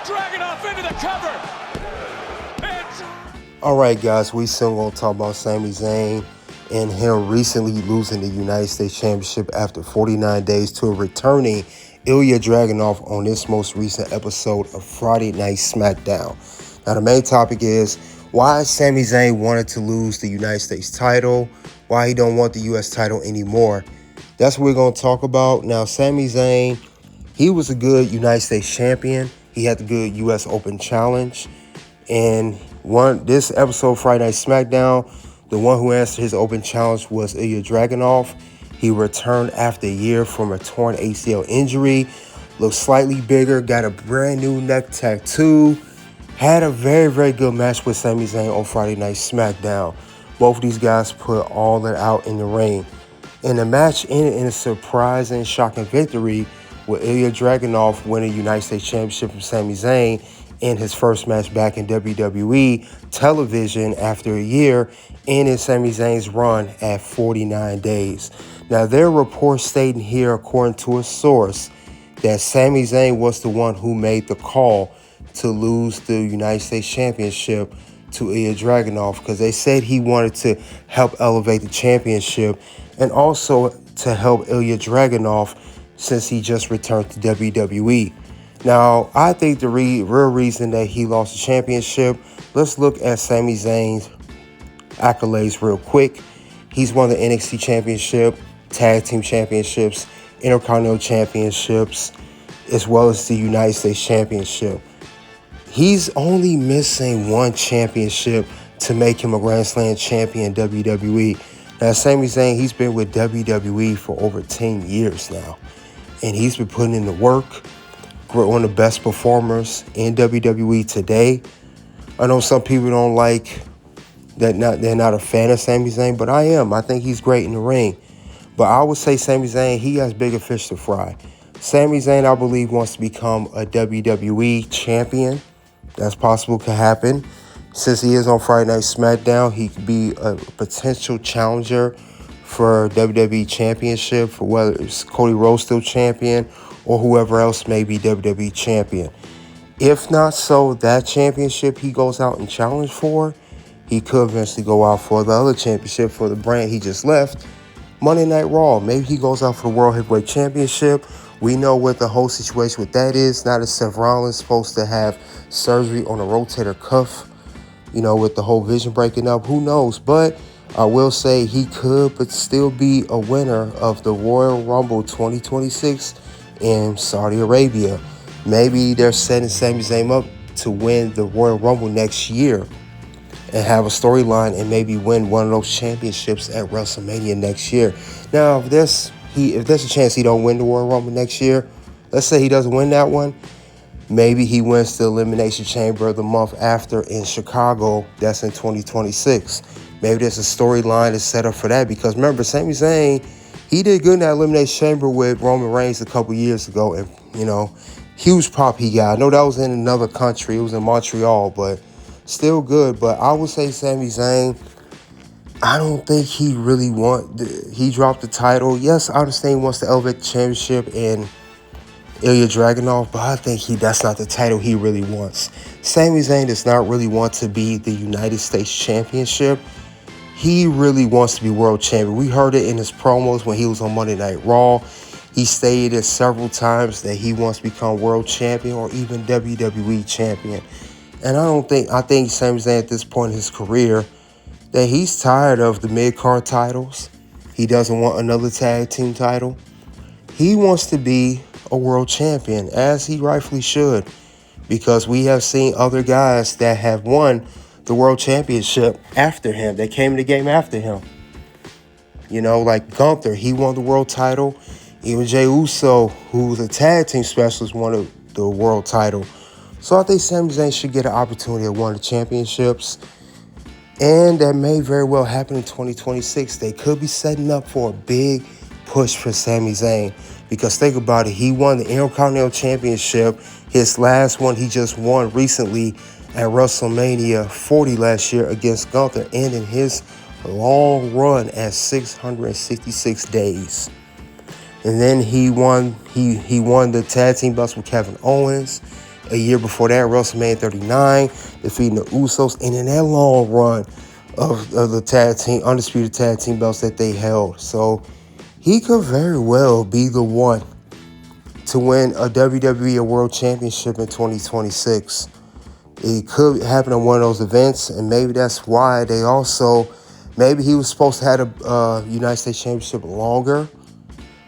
Dragunov into the cover. All right, guys, we soon gonna talk about Sami Zayn and him recently losing the United States Championship after 49 days to a returning Ilja Dragunov on this most recent episode of Friday Night SmackDown. Now, the main topic is why Sami Zayn wanted to lose the United States title, why he don't want the U.S. title anymore. That's what we're gonna talk about. Now, Sami Zayn, he was a good United States champion. He had the good U.S. Open Challenge. And this episode of Friday Night SmackDown, the one who answered his open challenge was Ilja Dragunov. He returned after a year from a torn ACL injury. Looked slightly bigger, got a brand new neck tattoo. Had a very, very good match with Sami Zayn on Friday Night SmackDown. Both of these guys put all that out in the ring. And the match ended in a surprising, shocking victory with Ilja Dragunov winning the United States Championship from Sami Zayn in his first match back in WWE television after a year, and in Sami Zayn's run at 49 days. Now, there are reports stating here, according to a source, that Sami Zayn was the one who made the call to lose the United States Championship to Ilja Dragunov, because they said he wanted to help elevate the championship and also to help Ilja Dragunov since he just returned to WWE. Now, I think the real reason that he lost the championship, let's look at Sami Zayn's accolades real quick. He's won the NXT Championship, Tag Team Championships, Intercontinental Championships, as well as the United States Championship. He's only missing one championship to make him a Grand Slam champion in WWE. Now, Sami Zayn, he's been with WWE for over 10 years now, and he's been putting in the work. One of the best performers in WWE today. I know some people don't like that, they're not a fan of Sami Zayn, but I am. I think he's great in the ring. But I would say Sami Zayn, he has bigger fish to fry. Sami Zayn, I believe, wants to become a WWE champion. That's possible, could happen. Since he is on Friday Night SmackDown, he could be a potential challenger for WWE Championship, for whether it's Cody Rhodes still champion or whoever else may be WWE champion. If not so, that championship he goes out and challenge for, he could eventually go out for the other championship for the brand he just left, Monday Night Raw. Maybe he goes out for the World Heavyweight Championship. We know what the whole situation with that is. Now that Seth Rollins is supposed to have surgery on a rotator cuff, with the whole vision breaking up, who knows? But I will say he could but still be a winner of the Royal Rumble 2026 in Saudi Arabia. Maybe they're setting Sami Zayn up to win the Royal Rumble next year and have a storyline and maybe win one of those championships at WrestleMania next year. Now, if there's a chance he don't win the Royal Rumble next year, let's say he doesn't win that one, maybe he wins the Elimination Chamber the month after in Chicago. That's in 2026. Maybe there's a storyline that's set up for that, because remember, Sami Zayn, he did good in that Elimination Chamber with Roman Reigns a couple years ago, and, huge pop he got. I know that was in another country. It was in Montreal, but still good. But I would say Sami Zayn, I don't think he really he dropped the title. Yes, I understand he wants to elevate the championship and Ilja Dragunov, but I think that's not the title he really wants. Sami Zayn does not really want to be the United States Championship. He really wants to be world champion. We heard it in his promos when he was on Monday Night Raw. He stated several times that he wants to become world champion or even WWE champion. And I think Sami Zayn at this point in his career that he's tired of the mid-card titles. He doesn't want another tag team title. He wants to be a world champion, as he rightfully should, because we have seen other guys that have won the world championship after him. They came in the game after him. Like Gunther, he won the world title. Even Jey Uso, who was a tag team specialist, won the world title. So I think Sami Zayn should get an opportunity at one of the championships. And that may very well happen in 2026. They could be setting up for a big push for Sami Zayn. Because think about it, he won the Intercontinental Championship. His last one he just won recently at WrestleMania 40 last year against Gunther, ending his long run at 666 days. And then he won the tag team belts with Kevin Owens. A year before that, WrestleMania 39, defeating the Usos, and in that long run of the tag team, undisputed tag team belts that they held. So he could very well be the one to win a WWE World Championship in 2026. It could happen at one of those events, and maybe that's why they also, maybe he was supposed to have a United States Championship longer,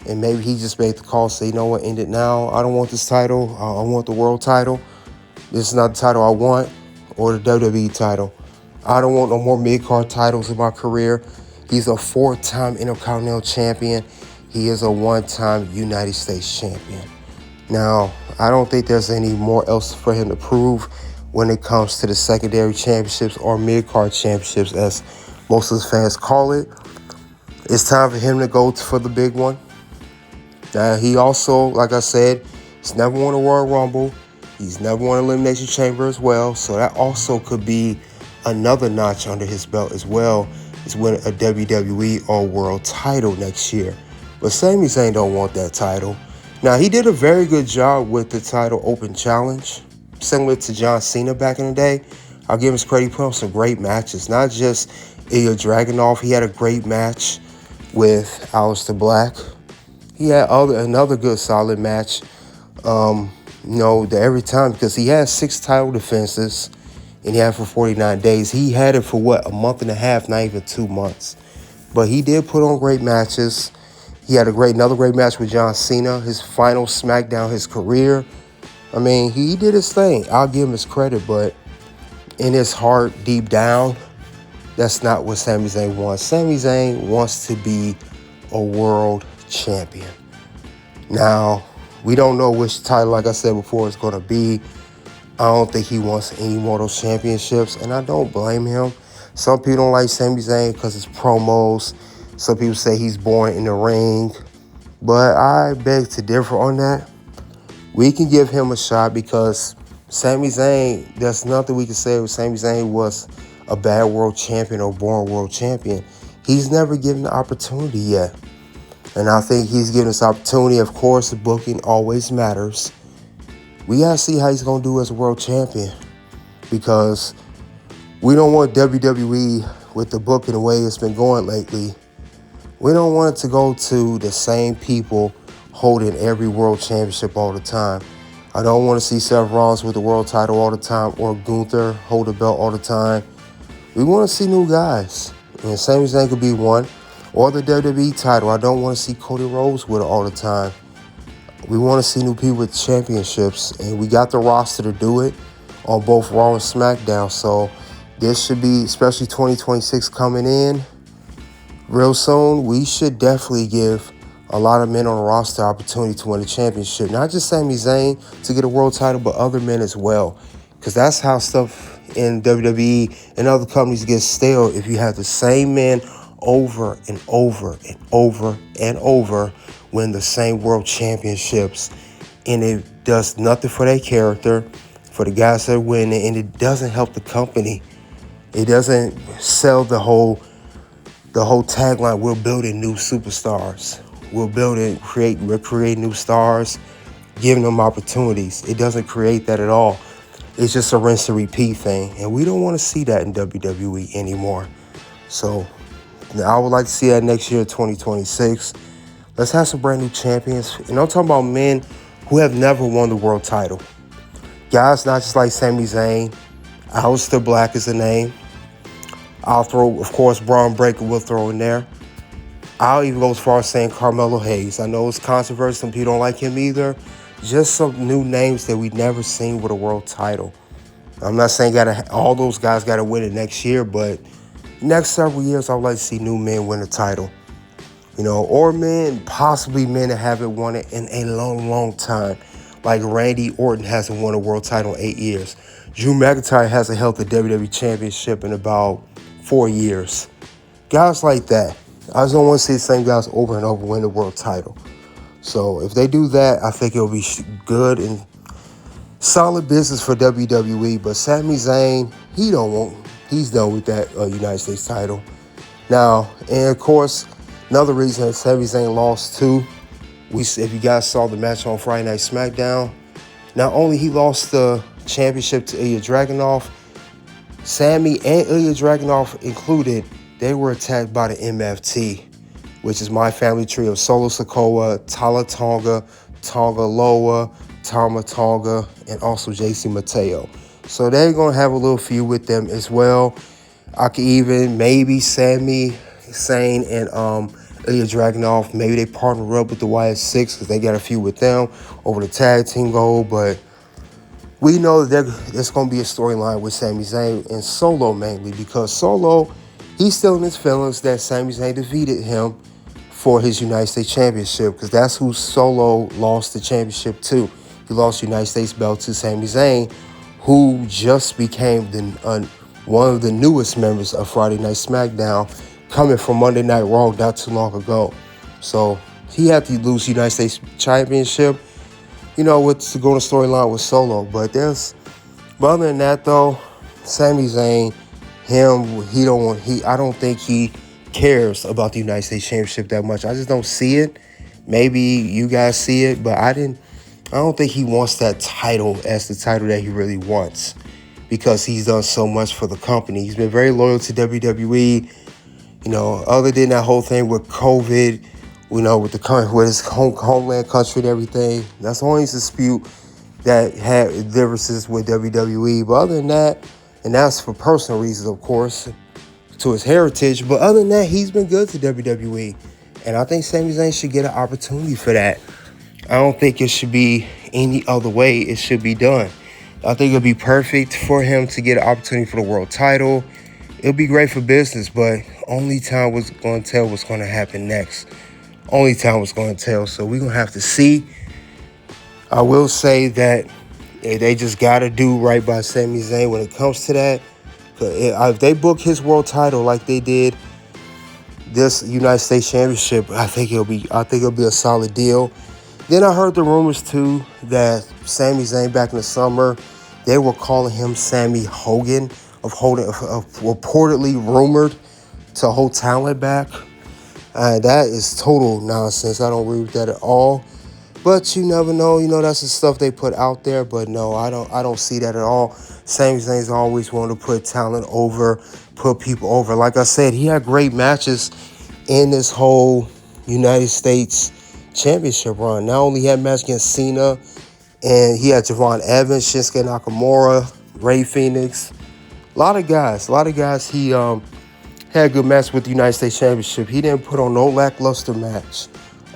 and maybe he just made the call, say, you know what, end it now. I don't want this title. I want the world title. This is not the title I want, or the WWE title. I don't want no more mid-card titles in my career. He's a 4-time Intercontinental Champion. He is a 1-time United States Champion. Now, I don't think there's any more else for him to prove when it comes to the secondary championships or mid-card championships, as most of the fans call it. It's time for him to go for the big one. He also, like I said, he's never won a Royal Rumble. He's never won an Elimination Chamber as well. So that also could be another notch under his belt as well, is win a WWE or World title next year. But Sami Zayn don't want that title. Now, he did a very good job with the title Open Challenge, similar to John Cena back in the day. I'll give him his credit. He put on some great matches, not just Ilja Dragunov. He had a great match with Aleister Black. He had another good solid match, every time, because he had 6 title defenses and he had it for 49 days. He had it for a month and a half, not even 2 months. But he did put on great matches. He had another great match with John Cena, his final SmackDown, his career. I mean, he did his thing. I'll give him his credit, but in his heart, deep down, that's not what Sami Zayn wants. Sami Zayn wants to be a world champion. Now, we don't know which title, like I said before, it's going to be. I don't think he wants any more of those championships, and I don't blame him. Some people don't like Sami Zayn because his promos. Some people say he's boring in the ring, but I beg to differ on that. We can give him a shot because Sami Zayn, there's nothing we can say if Sami Zayn was a bad world champion or born world champion. He's never given the opportunity yet. And I think he's given this opportunity. Of course, the booking always matters. We got to see how he's going to do as a world champion, because we don't want WWE, with the booking the way it's been going lately, we don't want it to go to the same people holding every world championship all the time. I don't want to see Seth Rollins with the world title all the time, or Gunther hold the belt all the time. We want to see new guys, and Sami Zayn could be one. Or the WWE title. I don't want to see Cody Rhodes with it all the time. We want to see new people with championships, and we got the roster to do it on both Raw and SmackDown. So this should be, especially 2026 coming in real soon, we should definitely give a lot of men on the roster opportunity to win a championship. Not just Sami Zayn to get a world title, but other men as well. Because that's how stuff in WWE and other companies gets stale, if you have the same men over and over and over and over win the same world championships, and it does nothing for their character, for the guys that are winning, and it doesn't help the company. It doesn't sell the whole tagline, we're building new superstars. We're creating new stars, giving them opportunities. It doesn't create that at all. It's just a rinse and repeat thing, and we don't want to see that in WWE anymore. So I would like to see that next year, 2026. Let's have some brand new champions. And I'm talking about men who have never won the world title. Guys not just like Sami Zayn. Aleister Black is the name. I'll throw, of course, Braun Breaker will throw in there. I'll even go as far as saying Carmelo Hayes. I know it's controversial. Some people don't like him either. Just some new names that we've never seen with a world title. I'm not saying all those guys got to win it next year, but next several years, I would like to see new men win the title. Or possibly men that haven't won it in a long, long time. Like Randy Orton hasn't won a world title in 8 years. Drew McIntyre hasn't held the WWE Championship in about 4 years. Guys like that. I just don't want to see the same guys over and over win the world title. So if they do that, I think it'll be good and solid business for WWE. But Sami Zayn, he's done with that United States title. Now, and of course, another reason that Sami Zayn lost too, if you guys saw the match on Friday Night SmackDown, Not only he lost the championship to Ilja Dragunov, Sami and Ilja Dragunov included, they were attacked by the MFT, which is my family tree of Solo Sikoa, Tala Tonga, Tonga Loa, Tama Tonga, and also JC Mateo. So they're going to have a little feud with them as well. I could even maybe Sami Zayn and Ilja Dragunov, maybe they partner up with the YS6 because they got a feud with them over the tag team goal. But we know that there's going to be a storyline with Sami Zayn and Solo mainly because Solo, he's still in his feelings that Sami Zayn defeated him for his United States Championship because that's who Solo lost the championship to. He lost the United States belt to Sami Zayn, who just became one of the newest members of Friday Night SmackDown, coming from Monday Night Raw not too long ago. So he had to lose the United States Championship, to go on the storyline with Solo. But other than that though, Sami Zayn, I don't think he cares about the United States Championship that much. I just don't see it. Maybe you guys see it, but I don't think he wants that title as the title that he really wants because he's done so much for the company. He's been very loyal to WWE. Other than that whole thing with COVID, with his homeland country and everything, that's the only dispute that had differences with WWE. But other than that, and that's for personal reasons, of course, to his heritage. But other than that, he's been good to WWE. And I think Sami Zayn should get an opportunity for that. I don't think it should be any other way it should be done. I think it'll be perfect for him to get an opportunity for the world title. It'll be great for business, but only time was going to tell what's going to happen next. Only time was going to tell. So we're going to have to see. I will say that they just got to do right by Sami Zayn when it comes to that. If they book his world title like they did this United States Championship, I think it'll be a solid deal. Then I heard the rumors too that Sami Zayn back in the summer, they were calling him Sammy Hogan, reportedly rumored to hold talent back. That is total nonsense. I don't agree with that at all. But you never know. That's the stuff they put out there. But no, I don't see that at all. Sami Zayn's always wanted to put talent over, put people over. Like I said, he had great matches in this whole United States Championship run. Not only had a match against Cena, and he had Javon Evans, Shinsuke Nakamura, Rey Fenix. A lot of guys he had a good match with the United States Championship. He didn't put on no lackluster match.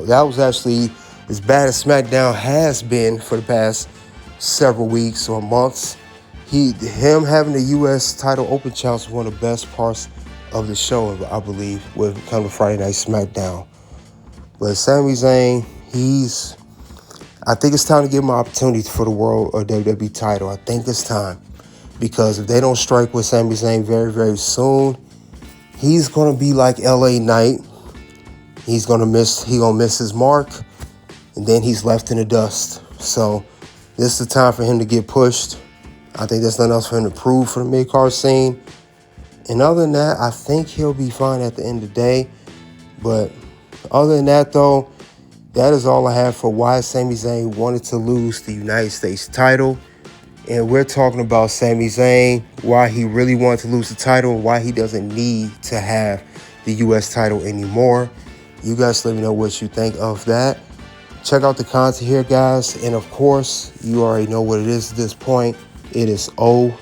That was actually as bad as SmackDown has been for the past several weeks or months. Him having the U.S. title open challenge was one of the best parts of the show, I believe, when it comes to Friday Night SmackDown. But Sami Zayn, I think it's time to give him an opportunity for the World or WWE title. I think it's time. Because if they don't strike with Sami Zayn very, very soon, he's going to be like LA Knight. He's going to miss his mark. And then he's left in the dust. So this is the time for him to get pushed. I think there's nothing else for him to prove for the mid-card scene. And other than that, I think he'll be fine at the end of the day. But other than that, though, that is all I have for why Sami Zayn wanted to lose the United States title. And we're talking about Sami Zayn, why he really wanted to lose the title, and why he doesn't need to have the U.S. title anymore. You guys let me know what you think of that. Check out the content here, guys. And, of course, you already know what it is at this point. It is OUT.